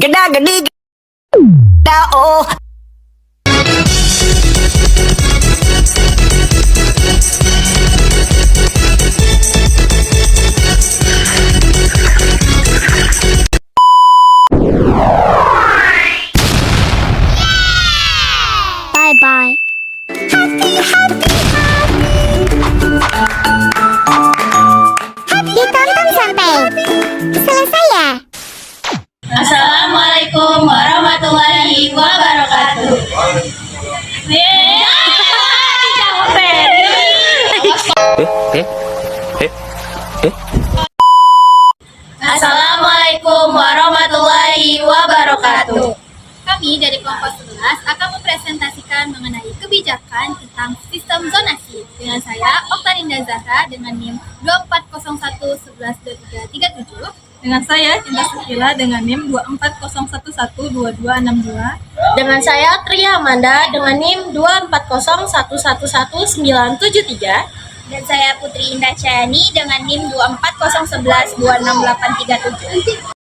Geda gedi geda oh. Bye bye. Ditonton sampai selesai ya. Assalamualaikum warahmatullahi wabarakatuh. Assalamualaikum warahmatullahi wabarakatuh. Kami dari kelompok 11 akan mempresentasikan mengenai kebijakan tentang sistem zonasi. Dengan saya, Oktarinda Zahra dengan NIM 2401112337. Dengan saya, Cinta Sakila dengan NIM 2401112262. Dengan saya, Tria Amanda dengan NIM 2401111973. Dan saya Putri Indah Cayani dengan NIM 2401126837.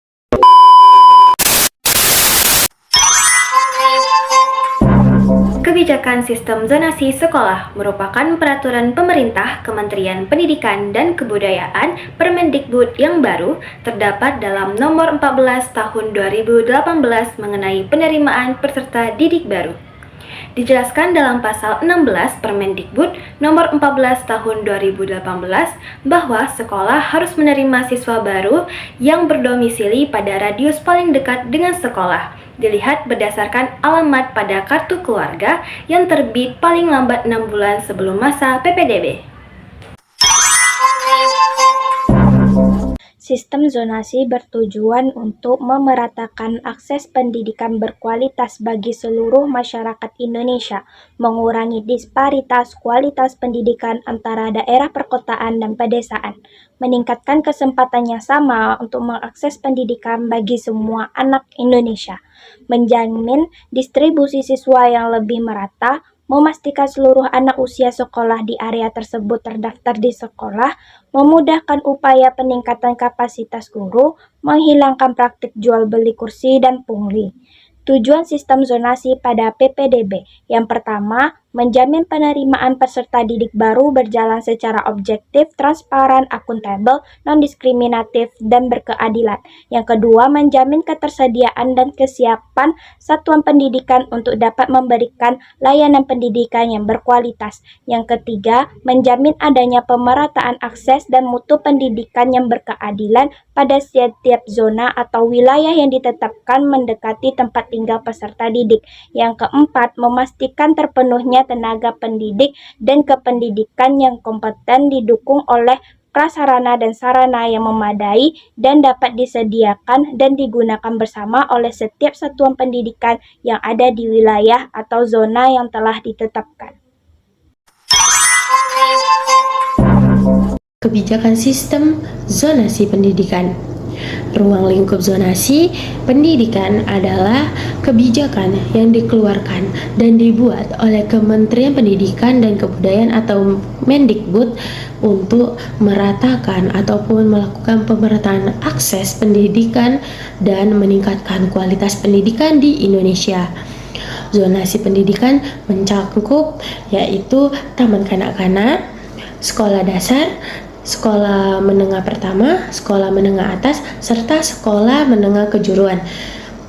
Kebijakan Sistem Zonasi Sekolah merupakan peraturan pemerintah Kementerian Pendidikan dan Kebudayaan Permendikbud yang baru terdapat dalam nomor 14 tahun 2018 mengenai penerimaan peserta didik baru. Dijelaskan dalam pasal 16 Permendikbud nomor 14 tahun 2018 bahwa sekolah harus menerima siswa baru yang berdomisili pada radius paling dekat dengan sekolah, dilihat berdasarkan alamat pada kartu keluarga yang terbit paling lambat 6 bulan sebelum masa PPDB. Sistem zonasi bertujuan untuk memeratakan akses pendidikan berkualitas bagi seluruh masyarakat Indonesia, mengurangi disparitas kualitas pendidikan antara daerah perkotaan dan pedesaan, meningkatkan kesempatan yang sama untuk mengakses pendidikan bagi semua anak Indonesia, menjamin distribusi siswa yang lebih merata, memastikan seluruh anak usia sekolah di area tersebut terdaftar di sekolah, memudahkan upaya peningkatan kapasitas guru, menghilangkan praktik jual beli kursi dan pungli. Tujuan sistem zonasi pada PPDB yang pertama, menjamin penerimaan peserta didik baru berjalan secara objektif, transparan, akuntabel, non-diskriminatif, dan berkeadilan. Yang kedua, menjamin ketersediaan dan kesiapan satuan pendidikan untuk dapat memberikan layanan pendidikan yang berkualitas. Yang ketiga, menjamin adanya pemerataan akses dan mutu pendidikan yang berkeadilan pada setiap zona atau wilayah yang ditetapkan mendekati tempat tinggal peserta didik. Yang keempat, memastikan terpenuhnya tenaga pendidik dan kependidikan yang kompeten didukung oleh prasarana dan sarana yang memadai dan dapat disediakan dan digunakan bersama oleh setiap satuan pendidikan yang ada di wilayah atau zona yang telah ditetapkan. Kebijakan sistem zonasi pendidikan. Ruang lingkup zonasi pendidikan adalah kebijakan yang dikeluarkan dan dibuat oleh Kementerian Pendidikan dan Kebudayaan atau Mendikbud untuk meratakan ataupun melakukan pemerataan akses pendidikan dan meningkatkan kualitas pendidikan di Indonesia. Zonasi pendidikan mencakup yaitu taman kanak-kanak, sekolah dasar, sekolah menengah pertama, sekolah menengah atas, serta sekolah menengah kejuruan.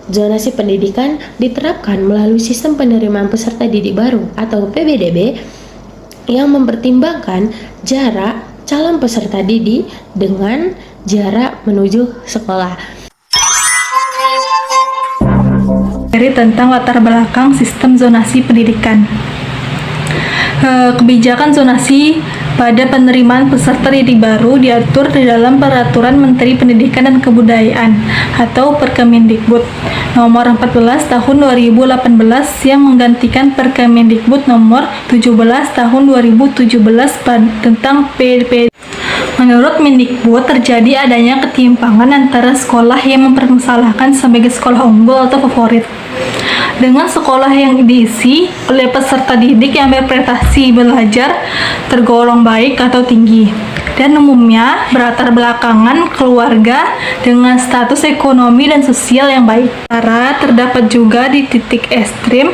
Zonasi pendidikan diterapkan melalui sistem penerimaan peserta didik baru atau PPDB yang mempertimbangkan jarak calon peserta didik dengan jarak menuju sekolah. Dari tentang latar belakang sistem zonasi pendidikan. Kebijakan zonasi pada penerimaan peserta didik baru diatur di dalam Peraturan Menteri Pendidikan dan Kebudayaan atau Perkemendikbud nomor 14 tahun 2018 yang menggantikan Perkemendikbud nomor 17 tahun 2017 tentang PDP. Menurut Mendikbud, terjadi adanya ketimpangan antara sekolah yang mempermasalahkan sebagai sekolah unggul atau favorit dengan sekolah yang diisi oleh peserta didik yang berprestasi belajar tergolong baik atau tinggi. dan umumnya berlatar belakangan keluarga dengan status ekonomi dan sosial yang baik. Sementara terdapat juga di titik ekstrim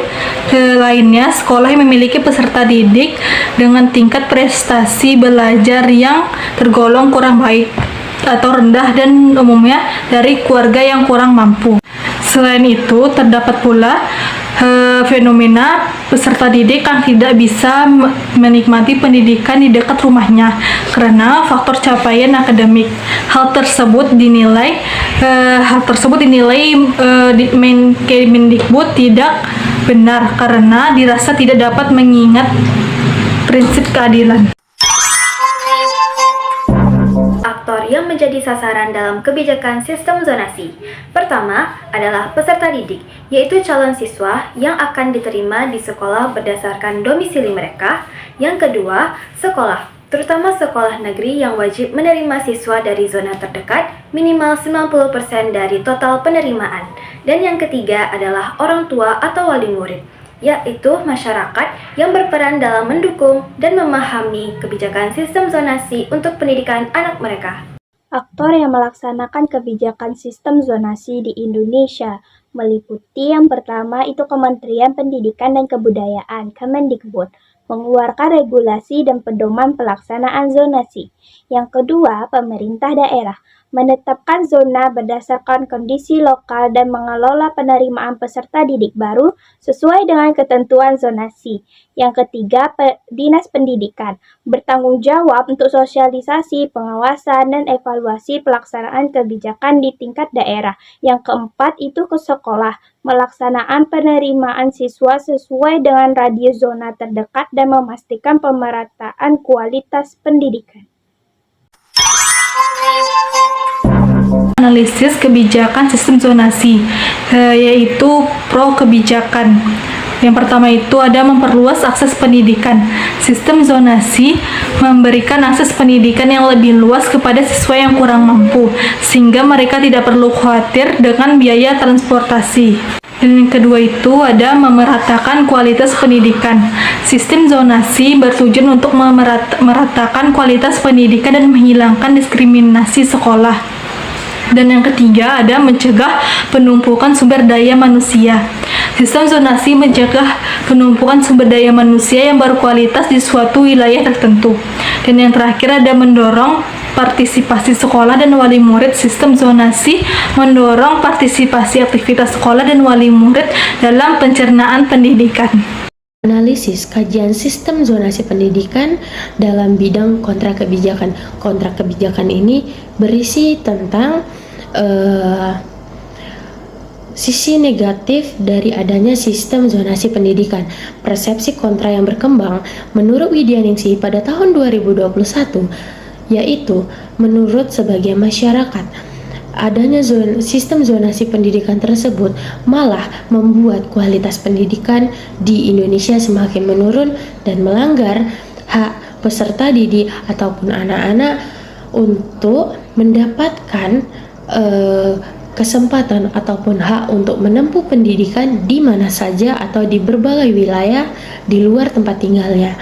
lainnya sekolah yang memiliki peserta didik dengan tingkat prestasi belajar yang tergolong kurang baik atau rendah dan umumnya dari keluarga yang kurang mampu. Selain itu, terdapat pula fenomena peserta didik yang tidak bisa menikmati pendidikan di dekat rumahnya karena faktor capaian akademik. Hal tersebut dinilai Kemendikbud tidak benar karena dirasa tidak dapat mengingat prinsip keadilan. Aktor yang menjadi sasaran dalam kebijakan sistem zonasi. Pertama adalah peserta didik, yaitu calon siswa yang akan diterima di sekolah berdasarkan domisili mereka. Yang kedua, sekolah, terutama sekolah negeri yang wajib menerima siswa dari zona terdekat minimal 90% dari total penerimaan. Dan yang ketiga adalah orang tua atau wali murid, yaitu masyarakat yang berperan dalam mendukung dan memahami kebijakan sistem zonasi untuk pendidikan anak mereka. Aktor yang melaksanakan kebijakan sistem zonasi di Indonesia meliputi yang pertama itu Kementerian Pendidikan dan Kebudayaan Kemendikbud mengeluarkan regulasi dan pedoman pelaksanaan zonasi. Yang kedua, pemerintah daerah menetapkan zona berdasarkan kondisi lokal dan mengelola penerimaan peserta didik baru sesuai dengan ketentuan zonasi. Yang ketiga, Dinas Pendidikan bertanggung jawab untuk sosialisasi, pengawasan, dan evaluasi pelaksanaan kebijakan di tingkat daerah. Yang keempat itu ke sekolah, melaksanaan penerimaan siswa sesuai dengan radius zona terdekat dan memastikan pemerataan kualitas pendidikan. Analisis kebijakan sistem zonasi, yaitu pro kebijakan. Yang pertama itu ada memperluas akses pendidikan. Sistem zonasi memberikan akses pendidikan yang lebih luas kepada siswa yang kurang mampu, sehingga mereka tidak perlu khawatir dengan biaya transportasi. Dan yang kedua itu ada memeratakan kualitas pendidikan. Sistem zonasi bertujuan untuk meratakan kualitas pendidikan dan menghilangkan diskriminasi sekolah. Dan yang ketiga ada mencegah penumpukan sumber daya manusia. Sistem zonasi mencegah penumpukan sumber daya manusia yang berkualitas di suatu wilayah tertentu. Dan yang terakhir ada mendorong partisipasi sekolah dan wali murid. Sistem zonasi mendorong partisipasi aktivitas sekolah dan wali murid dalam pencernaan pendidikan. Analisis kajian sistem zonasi pendidikan dalam bidang kontrak kebijakan. Kontrak kebijakan ini berisi tentang sisi negatif dari adanya sistem zonasi pendidikan. Persepsi kontra yang berkembang menurut Widyaningsih pada tahun 2021, yaitu menurut sebagian masyarakat, adanya sistem zonasi pendidikan tersebut malah membuat kualitas pendidikan di Indonesia semakin menurun dan melanggar hak peserta didik ataupun anak-anak untuk mendapatkan kesempatan ataupun hak untuk menempuh pendidikan di mana saja atau di berbagai wilayah di luar tempat tinggalnya.